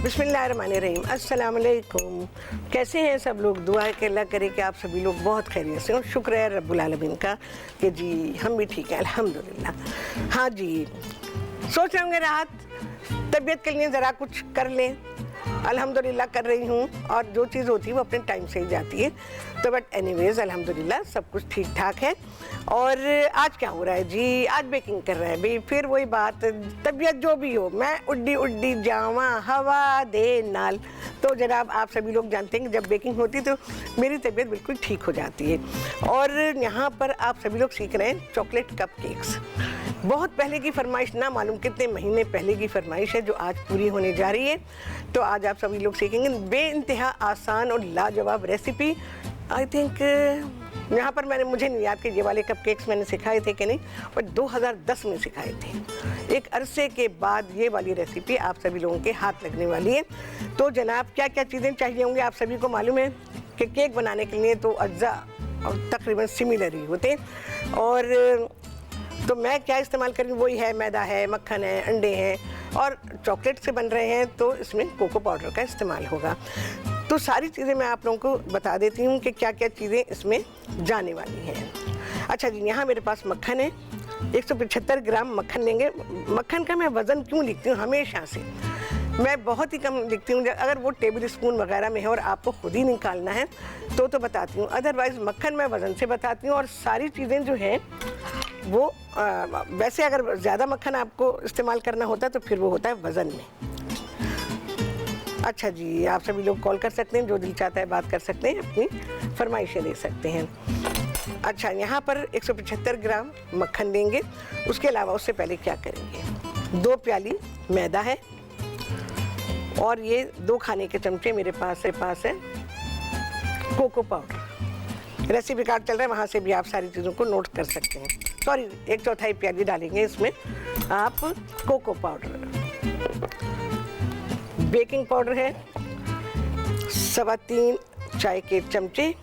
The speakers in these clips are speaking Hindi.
बिस्मिल्लाहिर्रहमानिर्रहीम, अस्सलाम वालेकुम। कैसे हैं सब लोग? दुआ है कि अल्लाह करे कि आप सभी लोग बहुत खैरियत से हो। शुक्र है रब्बुल आलमीन का कि जी हम भी ठीक हैं अल्हम्दुलिल्लाह। हाँ जी, सोच रहे होंगे राहत तबीयत के लिए ज़रा कुछ कर लें। अल्हम्दुलिल्लाह कर रही हूँ, और जो चीज़ होती है वो अपने टाइम से ही जाती है। तो बट एनीवेज़ अल्हम्दुलिल्लाह सब कुछ ठीक ठाक है। और आज क्या हो रहा है जी? आज बेकिंग कर रहे हैं भाई। फिर वही बात, तबीयत जो भी हो, मैं उड्डी उड्डी जावा हवा दे नाल। तो जनाब आप सभी लोग जानते हैं कि जब बेकिंग होती है तो मेरी तबीयत बिल्कुल ठीक हो जाती है। और यहाँ पर आप सभी लोग सीख रहे हैं चॉकलेट कप केक्स। बहुत पहले की फरमाइश, ना मालूम कितने महीने पहले की फरमाइश है, जो आज पूरी होने जा रही है। तो आज आप सभी लोग सीखेंगे बेइंतहा आसान और लाजवाब रेसिपी। आई थिंक यहाँ पर मुझे नहीं याद कि ये वाले कप केक्स मैंने सिखाए थे कि नहीं, और 2010 में सिखाए थे। एक अरसे के बाद ये वाली रेसिपी आप सभी लोगों के हाथ लगने वाली है। तो जनाब क्या क्या चीज़ें चाहिए होंगी आप सभी को मालूम है कि केक बनाने के लिए तो अज्जा और तकरीबन सिमिलर ही होते हैं। और तो मैं क्या इस्तेमाल करूँ, वही है, मैदा है, मक्खन है, अंडे हैं, और चॉकलेट से बन रहे हैं तो इसमें कोको पाउडर का इस्तेमाल होगा। तो सारी चीज़ें मैं आप लोगों को बता देती हूँ कि क्या क्या चीज़ें इसमें जाने वाली हैं। अच्छा जी, यहाँ मेरे पास मक्खन है, 175 ग्राम मक्खन लेंगे। मक्खन का मैं वज़न क्यों लिखती हूँ हमेशा से, मैं बहुत ही कम लिखती हूँ। अगर वो टेबल स्पून वगैरह में है और आपको खुद ही निकालना है तो बताती हूँ, अदरवाइज़ मक्खन मैं वज़न से बताती हूँ। और सारी चीज़ें जो हैं वो वैसे अगर ज़्यादा मक्खन आपको इस्तेमाल करना होता है तो फिर वो होता है वज़न में। अच्छा जी, आप सभी लोग कॉल कर सकते हैं, जो दिल चाहता है बात कर सकते हैं, अपनी फरमाइशें दे सकते हैं। अच्छा, यहाँ पर 175 ग्राम मक्खन लेंगे। उसके अलावा उससे पहले क्या करेंगे, 2 प्याली मैदा है, और ये 2 खाने के चमचे मेरे पास है कोको पाउडर। रेसिपी कार्ड चल रहा है, वहाँ से भी आप सारी चीज़ों को नोट कर सकते हैं। सॉरी, 1/4 प्याली डालेंगे इसमें आप कोको पाउडर। बेकिंग पाउडर है 3.25 चाय के चमचे,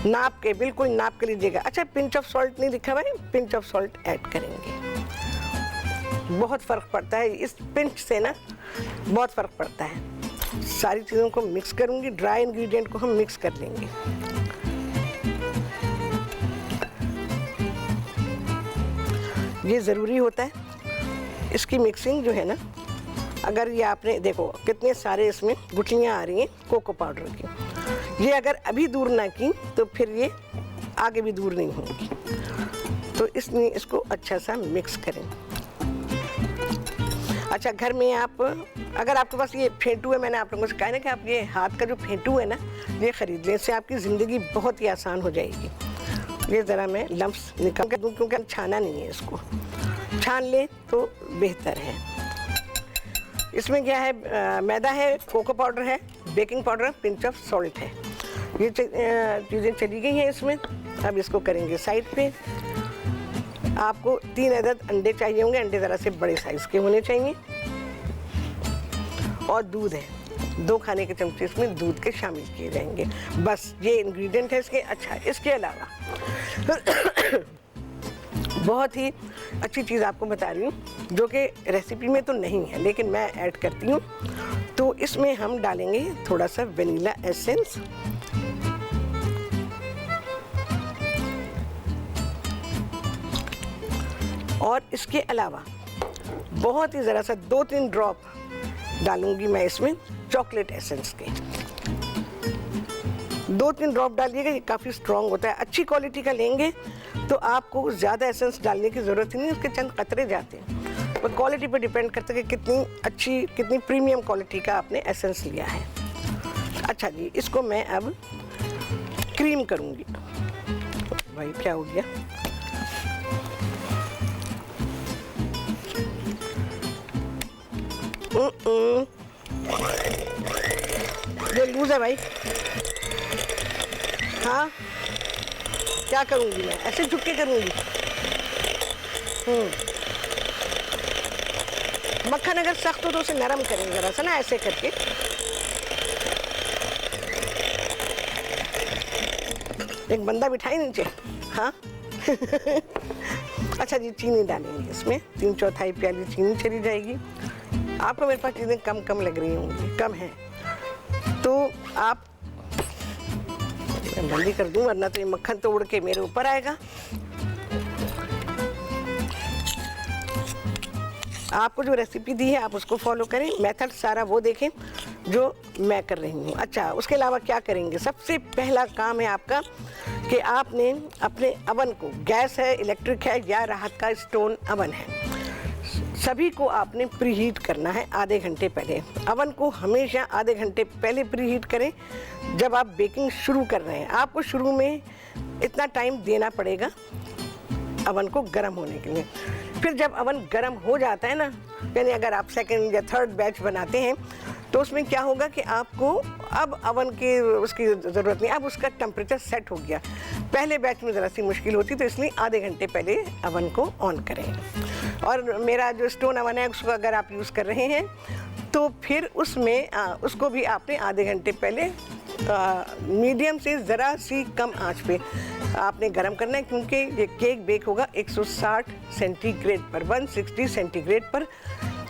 नाप के, बिल्कुल नाप के लीजिएगा। अच्छा, पिंच ऑफ सॉल्ट नहीं लिखा हुआ है, पिंच ऑफ सॉल्ट ऐड करेंगे। बहुत फ़र्क पड़ता है इस पिंच से ना, बहुत फ़र्क पड़ता है। सारी चीज़ों को मिक्स करूँगी, ड्राई इंग्रेडिएंट को हम मिक्स कर लेंगे। ये ज़रूरी होता है इसकी मिक्सिंग जो है ना। अगर ये आपने देखो कितने सारे इसमें गुठलियाँ आ रही हैं कोको पाउडर की, ये अगर अभी दूर ना की तो फिर ये आगे भी दूर नहीं होगी। तो इसलिए इसको अच्छा सा मिक्स करें। अच्छा, घर में आप अगर आपके पास ये फेंटू है, मैंने आप लोगों से कहा ना कि आप ये हाथ का जो फेंटू है ना, ये ख़रीद लें, इससे आपकी ज़िंदगी बहुत ही आसान हो जाएगी। ये ज़रा मैं लम्स निकाल कर दूँ, क्योंकि छाना नहीं है, इसको छान लें तो बेहतर है। इसमें क्या है, मैदा है, कोको पाउडर है, baking powder, pinch of salt है। ये चीज़ें चली गई हैं इसमें। अब इसको करेंगे साइड पे। आपको 3 अदद अंडे चाहिए होंगे, अंडे ज़रा से बड़े साइज़ के होने चाहिए। और दूध है, 2 खाने के चमचे इसमें दूध के शामिल किए जाएंगे। बस ये इंग्रेडिएंट है इसके। अच्छा, इसके अलावा बहुत ही अच्छी चीज़ आपको बता रही हूँ, जो कि रेसिपी में तो नहीं है लेकिन मैं ऐड करती हूँ। तो इसमें हम डालेंगे थोड़ा सा वनीला एसेंस, और इसके अलावा बहुत ही ज़रा सा 2-3 ड्रॉप डालूंगी मैं इसमें चॉकलेट एसेंस के। 2-3 ड्रॉप डालिएगा, ये काफ़ी स्ट्रॉन्ग होता है। अच्छी क्वालिटी का लेंगे तो आपको ज़्यादा एसेंस डालने की ज़रूरत ही नहीं, उसके चंद कतरे जाते हैं। पर क्वालिटी पे डिपेंड करता है कि कितनी अच्छी, कितनी प्रीमियम क्वालिटी का आपने एसेंस लिया है। अच्छा जी, इसको मैं अब क्रीम करूँगी। भाई क्या हो गया, ये लूज है भाई। हाँ, क्या करूँगी मैं, ऐसे झुक के करूँगी। मक्खन अगर सख्त हो तो उसे नरम करेंगे ज़रा सा ना, ऐसे करके। एक बंदा बिठाई नीचे। हाँ अच्छा जी, चीनी डालेंगे इसमें, 3/4 प्याली चीनी चली जाएगी। आपको मेरे पास चीज़ें कम कम लग रही होंगी, कम हैं, तो आप जल्दी कर दूं वरना तो ये मक्खन तो उड़ के मेरे ऊपर आएगा। आपको जो रेसिपी दी है आप उसको फॉलो करें, मेथड सारा वो देखें जो मैं कर रही हूँ। अच्छा, उसके अलावा क्या करेंगे, सबसे पहला काम है आपका कि आपने अपने अवन को, गैस है, इलेक्ट्रिक है या राहत का स्टोन अवन है, सभी को आपने प्रीहीट करना है आधे घंटे पहले। अवन को हमेशा आधे घंटे पहले प्रीहीट करें जब आप बेकिंग शुरू कर रहे हैं। आपको शुरू में इतना टाइम देना पड़ेगा अवन को गर्म होने के लिए। फिर जब अवन गर्म हो जाता है ना, यानी अगर आप सेकंड या थर्ड बैच बनाते हैं तो उसमें क्या होगा कि आपको अब अवन की उसकी ज़रूरत नहीं, अब उसका टेम्परेचर सेट हो गया। पहले बैच में ज़रा सी मुश्किल होती, तो इसलिए आधे घंटे पहले अवन को ऑन करें। और मेरा जो स्टोन अवन है उसको अगर आप यूज़ कर रहे हैं तो फिर उसमें उसको भी आपने आधे घंटे पहले मीडियम से ज़रा सी कम आंच पे आपने गरम करना है, क्योंकि ये केक बेक होगा 160 सेंटीग्रेड पर, 160 सेंटीग्रेड पर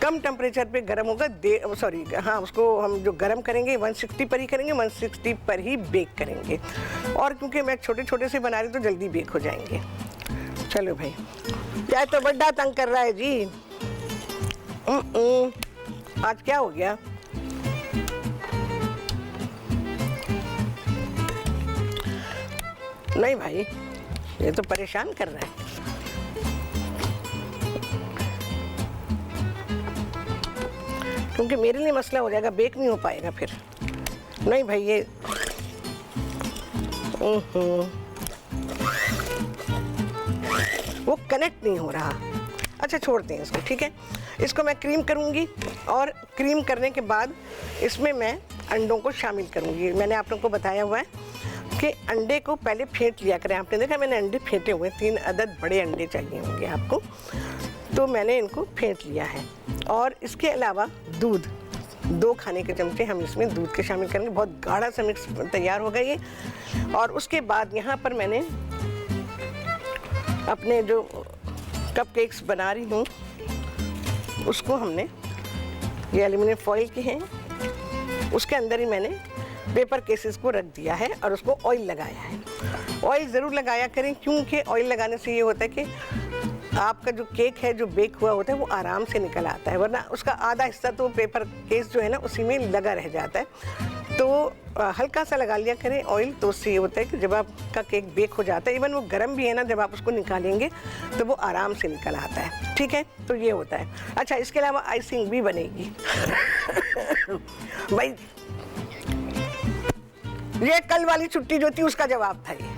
कम टेम्परेचर पे गरम होगा। उसको हम जो गरम करेंगे 160 पर ही करेंगे, 160 पर ही बेक करेंगे। और क्योंकि मैं छोटे छोटे से बना रही तो जल्दी बेक हो जाएंगे। चलो भाई, यह तो बड़ा तंग कर रहा है जी। आज क्या हो गया? नहीं भाई, ये तो परेशान कर रहा है। क्योंकि मेरे लिए मसला हो जाएगा, बेक नहीं हो पाएगा फिर। नहीं भाई, ये वो कनेक्ट नहीं हो रहा। अच्छा, छोड़ते हैं इसको, ठीक है। इसको मैं क्रीम करूँगी और क्रीम करने के बाद इसमें मैं अंडों को शामिल करूँगी। मैंने आप लोगों को बताया हुआ है कि अंडे को पहले फेंट लिया करें। आपने देखा मैंने अंडे फेंटे हुए, 3 अदद बड़े अंडे चाहिए होंगे आपको, तो मैंने इनको फेंट लिया है। और इसके अलावा दूध, 2 खाने के चमचे हम इसमें दूध के शामिल करेंगे। बहुत गाढ़ा सा मिक्स तैयार होगा ये। और उसके बाद यहाँ पर मैंने अपने जो कपकेक्स बना रही हूँ उसको हमने, ये एल्युमिनियम फॉइल के हैं, उसके अंदर ही मैंने पेपर केसेस को रख दिया है और उसको ऑयल लगाया है। ऑयल ज़रूर लगाया करें, क्योंकि ऑयल लगाने से ये होता है कि आपका जो केक है जो बेक हुआ होता है वो आराम से निकल आता है, वरना उसका आधा हिस्सा तो पेपर केस जो है ना उसी में लगा रह जाता है। तो हल्का सा लगा लिया करें ऑयल, तो उससे ये होता है कि जब आपका केक बेक हो जाता है, इवन वो गर्म भी है ना, जब आप उसको निकालेंगे तो वो आराम से निकल आता है, ठीक है। तो ये होता है। अच्छा, इसके अलावा आइसिंग भी बनेगी। भाई, ये कल वाली छुट्टी जो थी उसका जवाब था ये।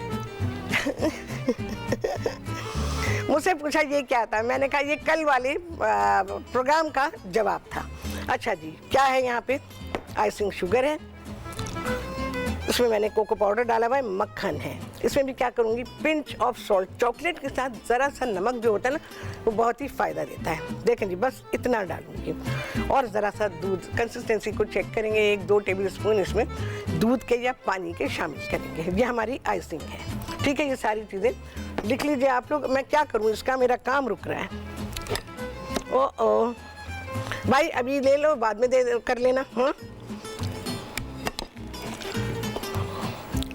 मुझसे पूछा ये क्या था, मैंने कहा ये कल वाले प्रोग्राम का जवाब था। अच्छा जी, क्या है यहाँ पे? आइसिंग शुगर है, इसमें मैंने कोको पाउडर डाला हुआ है, मक्खन है। इसमें भी क्या करूँगी, पिंच ऑफ सॉल्ट। चॉकलेट के साथ ज़रा सा नमक जो होता है ना वो बहुत ही फ़ायदा देता है। देखें जी, बस इतना डालूंगी। और ज़रा सा दूध, कंसिस्टेंसी को चेक करेंगे, 1-2 टेबल स्पून इसमें दूध के या पानी के शामिल करेंगे। ये हमारी आइसिंग है, ठीक है। ये सारी चीज़ें लिख लीजिए आप लोग। मैं क्या करूँ, इसका मेरा काम रुक रहा है। ओ भाई, अभी ले लो, बाद में दे कर लेना। हाँ,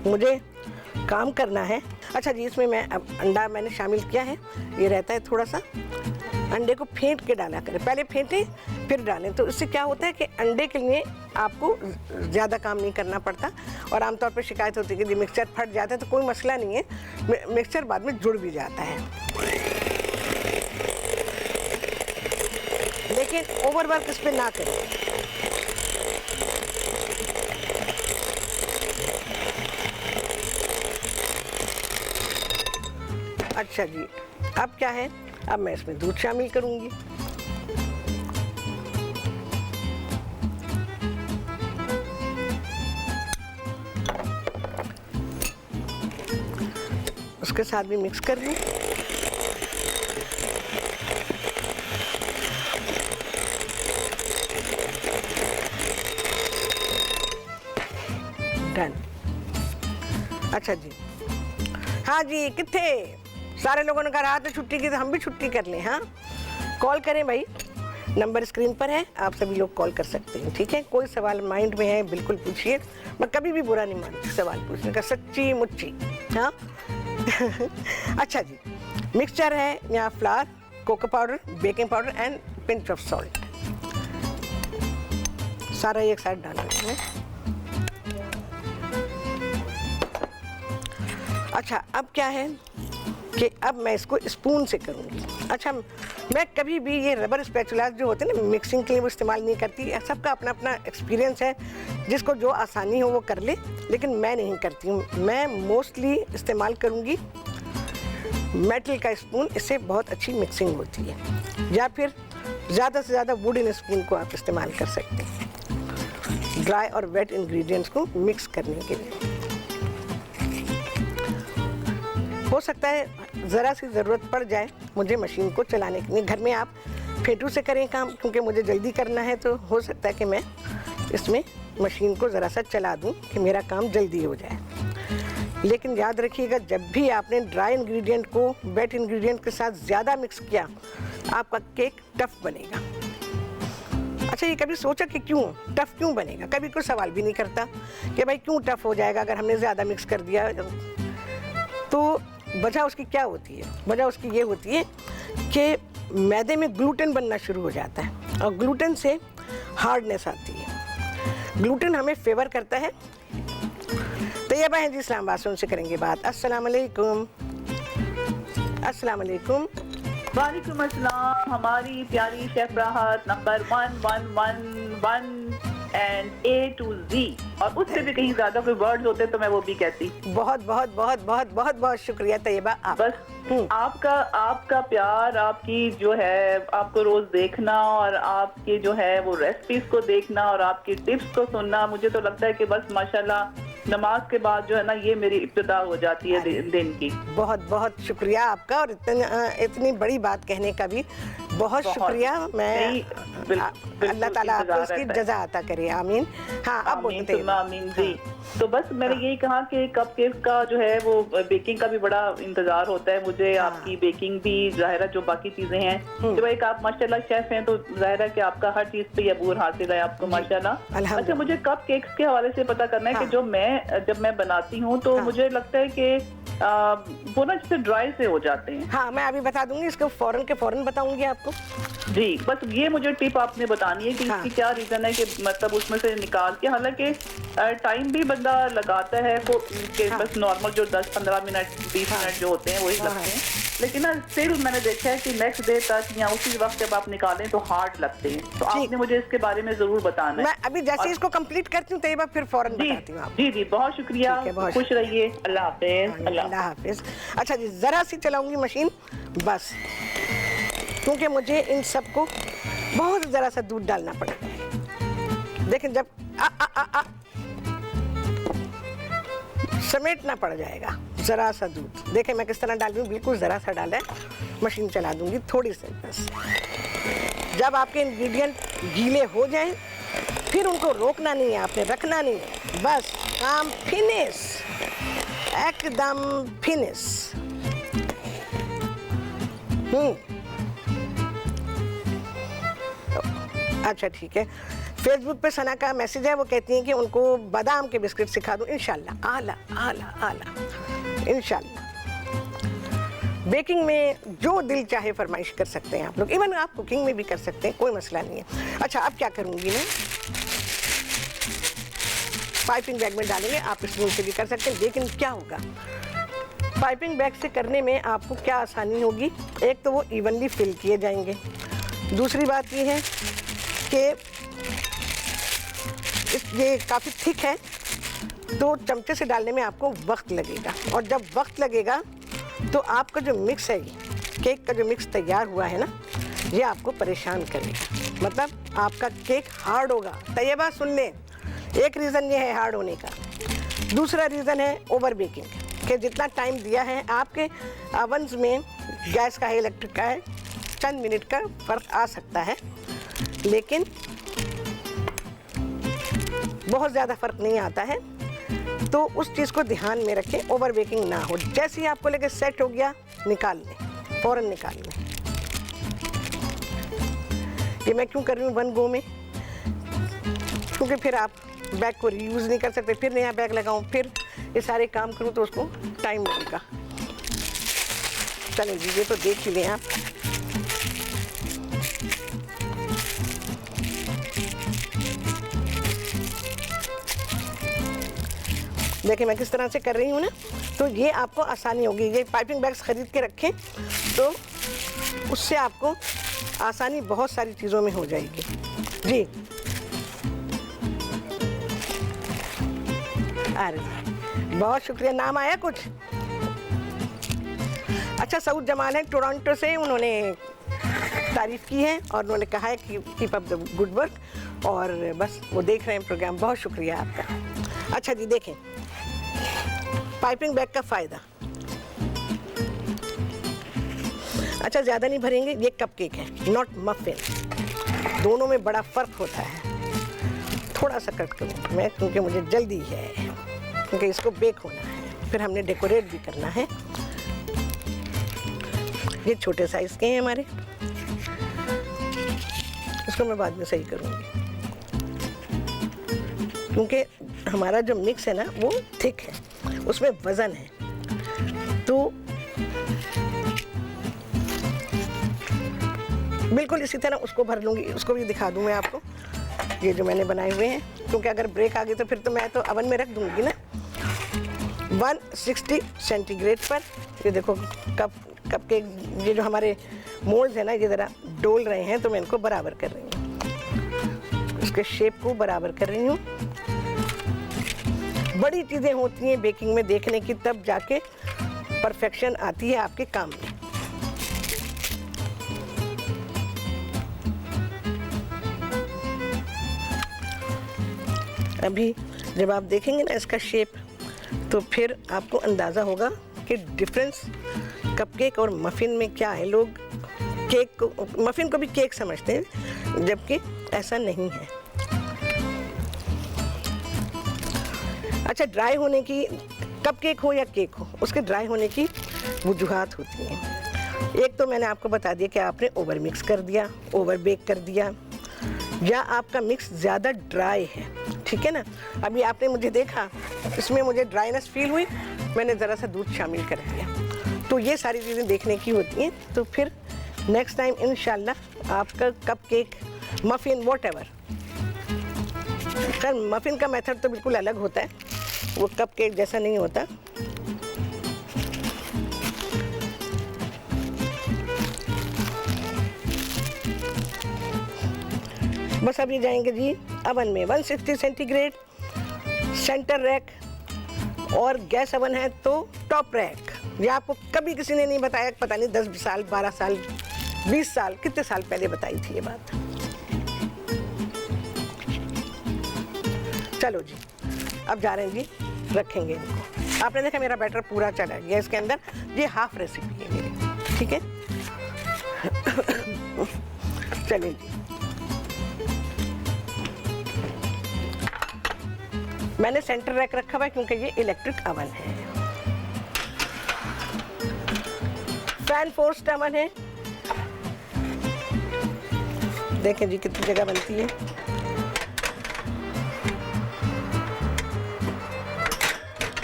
मुझे काम करना है। अच्छा जी, इसमें मैं अब अंडा मैंने शामिल किया है। ये रहता है थोड़ा सा, अंडे को फेंट के डाला करें, पहले फेंटें फिर डालें। तो इससे क्या होता है कि अंडे के लिए आपको ज़्यादा काम नहीं करना पड़ता। और आमतौर पर शिकायत होती है कि मिक्सचर फट जाता है, तो कोई मसला नहीं है, मिक्सचर बाद में जुड़ भी जाता है। लेकिन ओवरवर्क इस पर ना करें। अच्छा जी, अब क्या है, अब मैं इसमें दूध शामिल करूंगी। उसके साथ भी मिक्स कर लूं। डन। अच्छा जी, हाँ जी, कितने सारे लोगों ने कहा रात में छुट्टी की, तो हम भी छुट्टी कर लें। हाँ, कॉल करें भाई, नंबर स्क्रीन पर है, आप सभी लोग कॉल कर सकते हैं, ठीक है। कोई सवाल माइंड में है बिल्कुल पूछिए, मैं कभी भी बुरा नहीं मानती सवाल पूछने का, सच्ची मुच्ची। हाँ अच्छा जी, मिक्सचर है यहाँ flour, cocoa powder, baking powder and pinch of salt, सारा एक साथ डालना है। अच्छा अब क्या है कि अब मैं इसको स्पून से करूँगी। अच्छा मैं कभी भी ये रबर स्पैचुलास जो होते हैं ना मिक्सिंग के लिए वो इस्तेमाल नहीं करती, सबका अपना अपना एक्सपीरियंस है, जिसको जो आसानी हो वो कर ले, लेकिन मैं नहीं करती हूँ। मैं मोस्टली इस्तेमाल करूँगी मेटल का स्पून, इससे बहुत अच्छी मिक्सिंग होती है, या फिर ज़्यादा से ज़्यादा वुडन स्पून को आप इस्तेमाल कर सकते हैं ड्राई और वेट इंग्रेडिएंट्स को मिक्स करने के लिए। हो सकता है ज़रा सी ज़रूरत पड़ जाए मुझे मशीन को चलाने के लिए, घर में आप फेंटू से करें काम, क्योंकि मुझे जल्दी करना है, तो हो सकता है कि मैं इसमें मशीन को ज़रा सा चला दूं कि मेरा काम जल्दी हो जाए। लेकिन याद रखिएगा, जब भी आपने ड्राई इंग्रेडिएंट को वेट इंग्रेडिएंट के साथ ज़्यादा मिक्स किया, आपका केक टफ बनेगा। अच्छा ये कभी सोचा कि क्यों टफ क्यों बनेगा? कभी कोई सवाल भी नहीं करता कि भाई क्यों टफ हो जाएगा अगर हमने ज़्यादा मिक्स कर दिया। तो वजह उसकी क्या होती है? वजह उसकी ये होती है कि मैदे में ग्लूटेन बनना शुरू हो जाता है, और ग्लूटेन से हार्डनेस आती है। ग्लूटेन हमें फेवर करता है। तो ये बहन जी इस्लामाबाद से उनसे करेंगे बात। अस्सलाम वालेकुम। अस्सलाम वालेकुम। वालेकुम अस्सलाम। हमारी प्यारी शेफ राहत number 1111 and A to Z, और उससे भी कहीं ज्यादा कोई वर्ड्स होते तो मैं वो भी कहती। बहुत बहुत बहुत बहुत बहुत बहुत शुक्रिया तैयबा। आप बस आपका प्यार, आपकी जो है आपको रोज देखना और आपके जो है वो रेसिपीज को देखना और आपकी टिप्स को सुनना, मुझे तो लगता है कि बस माशाल्लाह नमाज के बाद जो है ना ये मेरी इब्तिदा हो जाती है दिन की। बहुत बहुत शुक्रिया आपका, और इतनी बड़ी बात कहने का भी बहुत शुक्रिया। मैं अल्लाह ताला आपको इसकी जज़ा अता करे, आमीन। हाँ अब बोलते हैं। आमीन जी। तो बस मैंने यही कहा कि कपकेक का जो है वो बेकिंग का भी बड़ा इंतजार होता है मुझे। आपकी बेकिंग भी ज़ाहिर है, जो बाकी चीजें हैं, जब एक आप माशाल्लाह शेफ हैं तो ज़ाहिर है कि आपका हर चीज पे अबूर हासिल है आपको माशाल्लाह। अच्छा मुझे कपकेक्स के हवाले से पता करना है कि जब मैं बनाती हूँ तो मुझे लगता है कि वो ना जैसे ड्राई से हो जाते हैं। हाँ मैं अभी बता दूंगी, इसको फौरन के फौरन बताऊंगी आपको। जी बस ये मुझे टिप आपने बतानी है कि इसकी क्या रीजन है कि मतलब उसमें से निकाल के, हालांकि टाइम भी बंदा लगाता है कि बस नॉर्मल जो 10-15 मिनट 20 मिनट जो होते हैं वही लगते हैं, लेकिन ना स्टिल मैंने देखा है कि नेक्स्ट डे तक या उसी वक्त जब आप निकालें तो हार्ड लगते हैं। तो आपने मुझे इसके बारे में जरूर बताना है। मैं अभी जैसे इसको कंप्लीट करती हूँ तैयबा फिर फौरन बताती हूँ। जी जी बहुत शुक्रिया, खुश रहिए, अल्लाह हाफिज। अल्लाह हाफिज। अच्छा जी जरा सी चलाऊंगी मशीन बस, क्योंकि मुझे इन सबको बहुत जरा सा दूध डालना पड़ेगा। लेकिन जब समेटना पड़ जाएगा जरा सा दूध। देखें मैं किस तरह डाल रही हूँ, बिल्कुल जरा सा डाला है, मशीन चला दूंगी थोड़ी सी बस। जब आपके इंग्रेडिएंट गीले हो जाएं फिर उनको रोकना नहीं है, आपने रखना नहीं है, बस काम फिनिश, एकदम फिनिश। अच्छा ठीक है। फेसबुक पे सना का मैसेज है, वो कहती हैं कि उनको बादाम के बिस्किट सिखा दूं इंशाल्लाह। आला आला आला इंशाल्लाह। बेकिंग में जो दिल चाहे फरमाइश कर सकते हैं आप लोग, इवन आप कुकिंग में भी कर सकते हैं, कोई मसला नहीं है। अच्छा अब क्या करूँगी मैं, पाइपिंग बैग में डालेंगे, आप स्पून से भी कर सकते हैं। लेकिन क्या होगा पाइपिंग बैग से करने में आपको क्या आसानी होगी, एक तो वो इवनली फिल किए जाएंगे, दूसरी बात ये है कि ये काफ़ी थिक है तो चमचे से डालने में आपको वक्त लगेगा, और जब वक्त लगेगा तो आपका जो मिक्स है, केक का जो मिक्स तैयार हुआ है ना, ये आपको परेशान करेगा, मतलब आपका केक हार्ड होगा। तैयबा सुन लें, एक रीज़न ये है हार्ड होने का, दूसरा रीज़न है ओवर बेकिंग, कि जितना टाइम दिया है आपके ओवन्स में, गैस का है इलेक्ट्रिक का है, चंद मिनट का फ़र्क आ सकता है, लेकिन बहुत ज़्यादा फ़र्क नहीं आता है। तो उस चीज़ को ध्यान में रखें, ओवर बेकिंग ना हो। जैसे ही आपको लगे सेट हो गया, निकाल लें, फ़ौरन निकाल लें। ये मैं क्यों कर रही हूँ 1 गो में, क्योंकि फिर आप बैग को रीयूज़ नहीं कर सकते, फिर नया बैग लगाऊँ, फिर ये सारे काम करूँ तो उसको टाइम लगेगा। चलें जी, ये तो देख ही लें आप। देखिए मैं किस तरह से कर रही हूँ ना, तो ये आपको आसानी होगी। ये पाइपिंग बैग्स ख़रीद के रखें तो उससे आपको आसानी बहुत सारी चीज़ों में हो जाएगी जी। अरे बहुत शुक्रिया। नाम आया कुछ? अच्छा, सऊद जमाल है टोरंटो से, उन्होंने तारीफ़ की है और उन्होंने कहा है कि keep up the good work, और बस वो देख रहे हैं प्रोग्राम। बहुत शुक्रिया आपका। अच्छा जी, देखें पाइपिंग बैग का फ़ायदा। अच्छा, ज़्यादा नहीं भरेंगे, ये कपकेक है नॉट मफिन, दोनों में बड़ा फ़र्क होता है। थोड़ा सा कट करूँ मैं क्योंकि मुझे जल्दी है, क्योंकि इसको बेक होना है, फिर हमने डेकोरेट भी करना है। ये छोटे साइज़ के हैं हमारे, इसको मैं बाद में सही करूँगी क्योंकि हमारा जो मिक्स है ना वो थिक है, उसमें वज़न है। तो बिल्कुल इसी तरह उसको भर लूँगी, उसको भी दिखा दूँ मैं आपको, ये जो मैंने बनाए हुए हैं, क्योंकि अगर ब्रेक आ गई तो फिर तो मैं तो अवन में रख दूँगी ना। 160 सेंटीग्रेड पर ये देखो कप के ये जो हमारे मोल्ड्स हैं ना, ये ज़रा डोल रहे हैं, तो मैं इनको बराबर कर रही हूँ, इसके शेप को बराबर कर रही हूँ। बड़ी चीज़ें होती हैं बेकिंग में देखने की, तब जाके परफेक्शन आती है आपके काम में। अभी जब आप देखेंगे ना इसका शेप, तो फिर आपको अंदाज़ा होगा कि डिफरेंस कपकेक और मफ़िन में क्या है। लोग केक को, मफ़िन को भी केक समझते हैं, जबकि ऐसा नहीं है। अच्छा, ड्राई होने की, कपकेक हो या केक हो, उसके ड्राई होने की वजूहात होती हैं। एक तो मैंने आपको बता दिया कि आपने ओवर मिक्स कर दिया, ओवर बेक कर दिया, या आपका मिक्स ज़्यादा ड्राई है, ठीक है ना। अभी आपने मुझे देखा, इसमें मुझे ड्राइनेस फील हुई, मैंने ज़रा सा दूध शामिल कर दिया। तो ये सारी चीज़ें देखने की होती हैं। तो फिर नेक्स्ट टाइम इंशाल्लाह आपका कपकेक, मफ़िन, व्हाटएवर, खैर मफ़िन का मेथड तो बिल्कुल अलग होता है, वो कपकेक जैसा नहीं होता। बस अब ये जाएंगे जी अवन में 160 सेंटीग्रेड, सेंटर रैक, और गैस अवन है तो टॉप रैक। ये आपको कभी किसी ने नहीं बताया, पता नहीं 10 साल 12 साल 20 साल कितने साल पहले बताई थी ये बात। चलो जी, अब जा रहे हैं जी, रखेंगे इनको। आपने देखा मेरा बैटर पूरा चला गया इसके अंदर, ये हाफ रेसिपी है मेरी, ठीक है। चलिए जी, मैंने सेंटर रैक रखा हुआ है क्योंकि ये इलेक्ट्रिक अवन है, फैन फोर्स्ड अवन है। देखें जी कितनी जगह बनती है।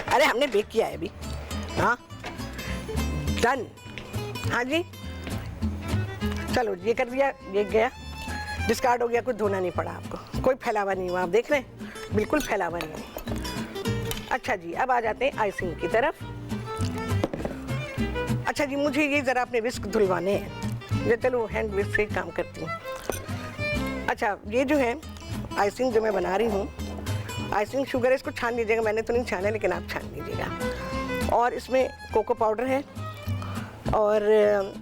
अरे हमने बेक किया है अभी, हाँ डन, हाँ जी। चलो ये कर दिया, ये गया, डिस्कार्ड हो गया, कुछ धोना नहीं पड़ा आपको, कोई फैलावा नहीं हुआ, आप देख रहे हैं बिल्कुल फैलावा नहीं। अच्छा जी, अब आ जाते हैं आइसिंग की तरफ। अच्छा जी, मुझे ये ज़रा अपने विस्क धुलवाने हैं, ये चलो हैंड विस्क से काम करती हूँ। अच्छा, ये जो है आइसिंग जो मैं बना रही हूँ, आइसिंग शुगर है, इसको छान लीजिएगा, मैंने तो नहीं छाना लेकिन आप छान लीजिएगा। और इसमें कोको पाउडर है और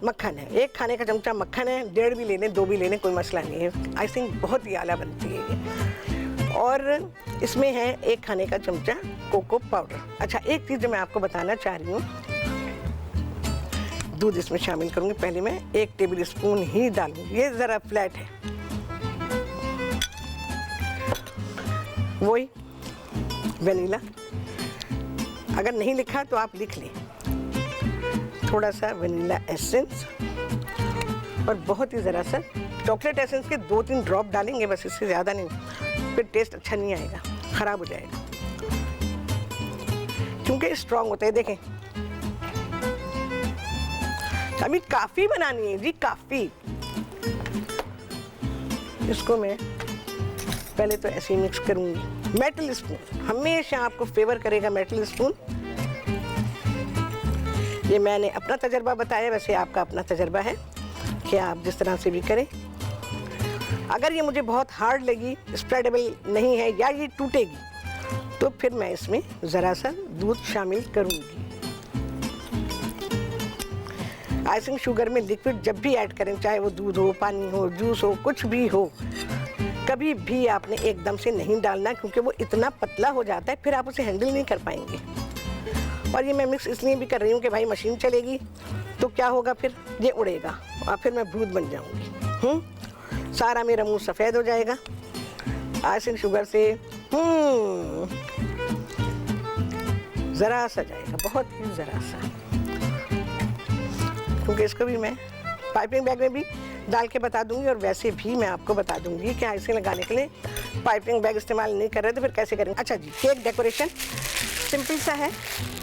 मक्खन है, 1 खाने का चमचा मक्खन है, 1.5 भी लेने 2 भी लेने, कोई मसला नहीं है। आइसिंग बहुत ही आला बनती है ये। और इसमें है 1 खाने का चमचा कोको पाउडर। अच्छा, एक चीज़ जो मैं आपको बताना चाह रही हूँ, दूध इसमें शामिल करूँगी। पहले मैं 1 टेबल स्पून ही डालूँगी, ये ज़रा फ्लैट है, वही वनीला। अगर नहीं लिखा तो आप लिख लें, थोड़ा सा वनीला एसेंस और बहुत ही ज़रा सा चॉकलेट एसेंस के 2-3 ड्रॉप डालेंगे बस, इससे ज़्यादा नहीं, फिर टेस्ट अच्छा नहीं आएगा, ख़राब हो जाएगा, क्योंकि स्ट्रॉन्ग होता है। देखें अभी काफ़ी बनानी है जी, काफ़ी। इसको मैं पहले तो ऐसे ही मिक्स करूंगी। मेटल स्पून हमेशा आपको फेवर करेगा, मेटल स्पून। ये मैंने अपना तजर्बा बताया, वैसे आपका अपना तजर्बा है कि आप जिस तरह से भी करें। अगर ये मुझे बहुत हार्ड लगी, स्प्रेडेबल नहीं है या ये टूटेगी, तो फिर मैं इसमें ज़रा सा दूध शामिल करूंगी। आइसिंग शुगर में लिक्विड जब भी ऐड करें, चाहे वो दूध हो, पानी हो, जूस हो, कुछ भी हो, कभी भी आपने एकदम से नहीं डालना, क्योंकि वो इतना पतला हो जाता है, फिर आप उसे हैंडल नहीं कर पाएंगे। और ये मैं मिक्स इसलिए भी कर रही हूँ कि भाई मशीन चलेगी तो क्या होगा, फिर ये उड़ेगा और फिर मैं भूत बन जाऊँगी। सारा मेरा मुंह सफ़ेद हो जाएगा आइसिंग शुगर से। ज़रा सा जाएगा, बहुत ही ज़रा सा, क्योंकि इसको भी मैं पाइपिंग बैग में भी डाल के बता दूंगी, और वैसे भी मैं आपको बता दूंगी कि आइसिंग लगाने के लिए पाइपिंग बैग इस्तेमाल नहीं कर रहे तो फिर कैसे करेंगे। अच्छा जी, केक डेकोरेशन सिंपल सा है,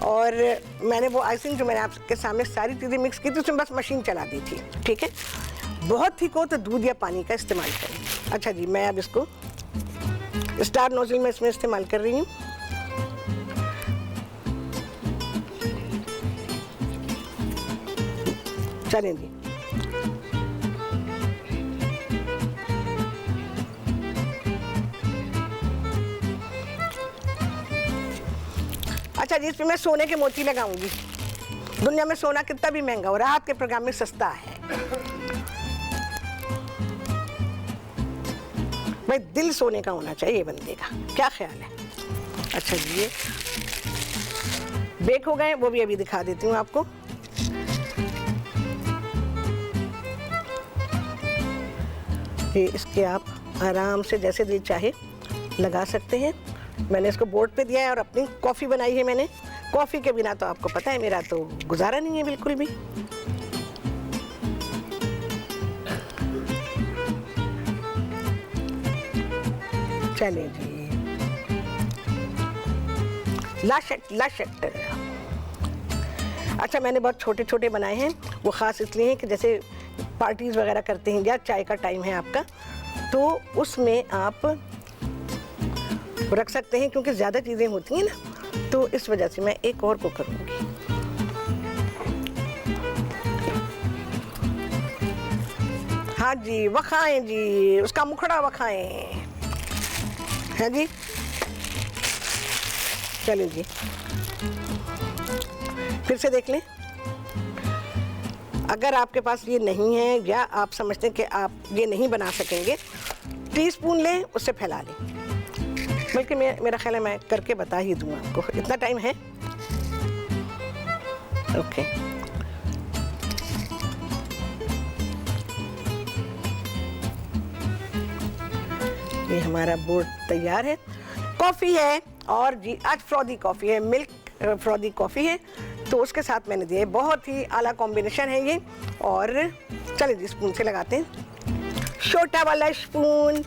और मैंने वो आइसिंग जो मैंने आपके सामने सारी चीज़ें मिक्स की थी, उसमें बस मशीन चला दी थी, ठीक है। बहुत ठीक हो तो दूध या पानी का इस्तेमाल करें। अच्छा जी, मैं अब इसको स्टार नोजल में इसमें इस्तेमाल कर रही हूँ। चलें जी, अच्छा जी, इसमें मैं सोने के मोती लगाऊंगी। दुनिया में सोना कितना भी महंगा हो, रात के प्रोग्राम में सस्ता है। भाई दिल सोने का होना चाहिए बंदे का, क्या ख्याल है? अच्छा जी, ये बेक हो गए, वो भी अभी दिखा देती हूँ आपको। ये इसके आप आराम से जैसे दिल चाहे लगा सकते हैं। मैंने इसको बोर्ड पे दिया है और अपनी कॉफ़ी बनाई है मैंने। कॉफ़ी के बिना तो आपको पता है मेरा तो गुजारा नहीं है बिल्कुल भी। चलिए जी, लाशट लाशट। अच्छा, मैंने बहुत छोटे छोटे बनाए हैं, वो ख़ास इसलिए हैं कि जैसे पार्टीज़ वगैरह करते हैं या चाय का टाइम है आपका, तो उसमें आप रख सकते हैं, क्योंकि ज़्यादा चीज़ें होती हैं ना, तो इस वजह से मैं एक और को करूँगी। हाँ जी, वखाएं जी, उसका मुखड़ा वखाएं, है जी। चलिए जी, फिर से देख लें। अगर आपके पास ये नहीं है या आप समझते हैं कि आप ये नहीं बना सकेंगे, टीस्पून लें, उससे फैला लें। बल्कि मेरा ख्याल है मैं करके बता ही दूँ आपको, इतना टाइम है। ओके, ये हमारा बोर्ड तैयार है। कॉफ़ी है, और जी आज फ्रॉदी कॉफ़ी है, मिल्क फ्रॉदी कॉफ़ी है, तो उसके साथ मैंने दिए। बहुत ही आला कॉम्बिनेशन है ये। और चलिए जी, स्पून से लगाते हैं। छोटा वाला स्पून,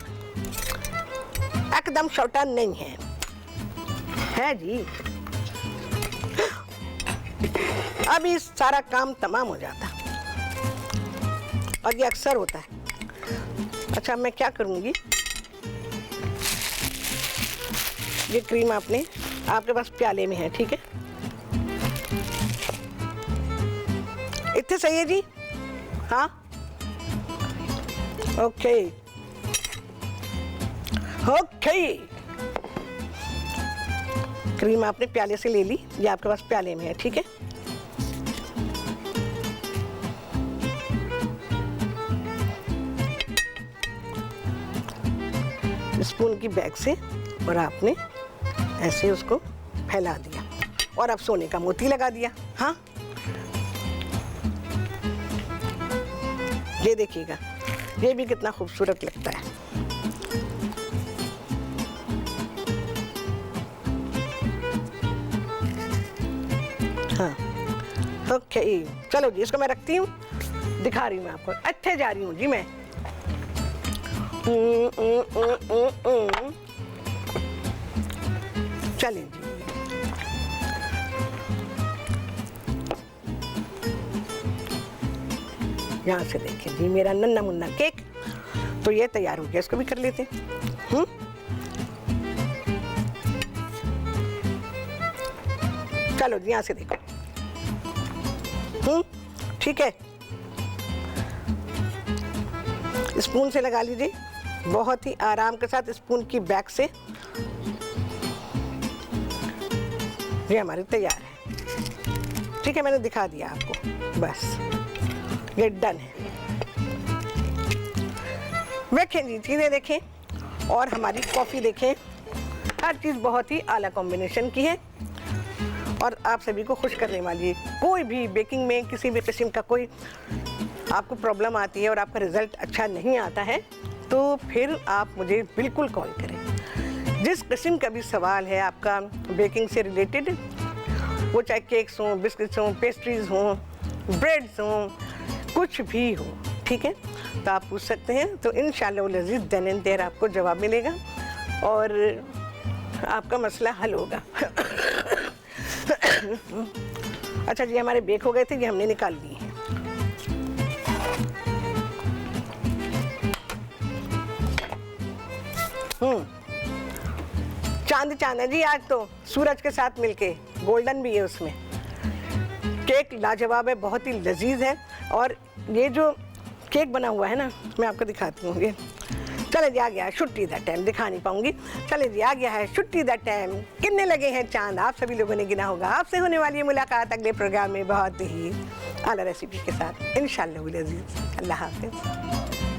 एकदम छोटा नहीं है जी। अभी सारा काम तमाम हो जाता, और ये अक्सर होता है। अच्छा, मैं क्या करूँगी, ये क्रीम आपके पास प्याले में है, ठीक है, इतने सही है जी। हाँ, ओके ओके। क्रीम आपने प्याले से ले ली, ये आपके पास प्याले में है, ठीक है। स्पून की बैग से, और आपने ऐसे उसको फैला दिया, और अब सोने का मोती लगा दिया। हाँ, ये देखिएगा, ये भी कितना खूबसूरत लगता है। हाँ, ओके, चलो जी, इसको मैं रखती हूँ, दिखा रही हूँ मैं आपको। अच्छे जा रही हूँ जी मैं। चलिए जी, यहाँ से देखिए जी मेरा नन्ना मुन्ना केक तो ये तैयार हो गया, इसको भी कर लेते हैं। चलो जी यहाँ से देखो। ठीक है, स्पून से लगा लीजिए, बहुत ही आराम के साथ स्पून की बैक से। ये हमारी तैयार है। ठीक है, मैंने दिखा दिया आपको, बस ये डन है। देखें जी, चीज़ें देखें और हमारी कॉफ़ी देखें, हर चीज़ बहुत ही आला कॉम्बिनेशन की है और आप सभी को खुश करने वाली है। कोई भी बेकिंग में किसी भी किस्म का कोई आपको प्रॉब्लम आती है और आपका रिज़ल्ट अच्छा नहीं आता है तो फिर आप मुझे बिल्कुल कॉल करें। जिस किस्म का भी सवाल है आपका बेकिंग से रिलेटेड, वो चाहे केक्स हों, बिस्किट्स हों, पेस्ट्रीज़ हों, ब्रेड्स हों, कुछ भी हो, ठीक है, तो आप पूछ सकते हैं। तो इंशाअल्लाह लज़ीज़ देन एंड देयर आपको जवाब मिलेगा और आपका मसला हल होगा। अच्छा जी, हमारे बेक हो गए थे, ये हमने निकाल लिए हैं। चांद चांद है जी आज तो, सूरज के साथ मिलके, गोल्डन भी है उसमें। केक लाजवाब है, बहुत ही लजीज है। और ये जो केक बना हुआ है ना, मैं आपको दिखाती हूँ। ये चले जी, आ गया है छुट्टी दा टाइम, दिखा नहीं पाऊंगी। चले जी, आ गया है छुट्टी दा टाइम। कितने लगे हैं चांद, आप सभी लोगों ने गिना होगा। आपसे होने वाली है मुलाकात अगले प्रोग्राम में बहुत ही आला रेसिपी के साथ इंशाअल्लाह। अल्लाह हाफिज़।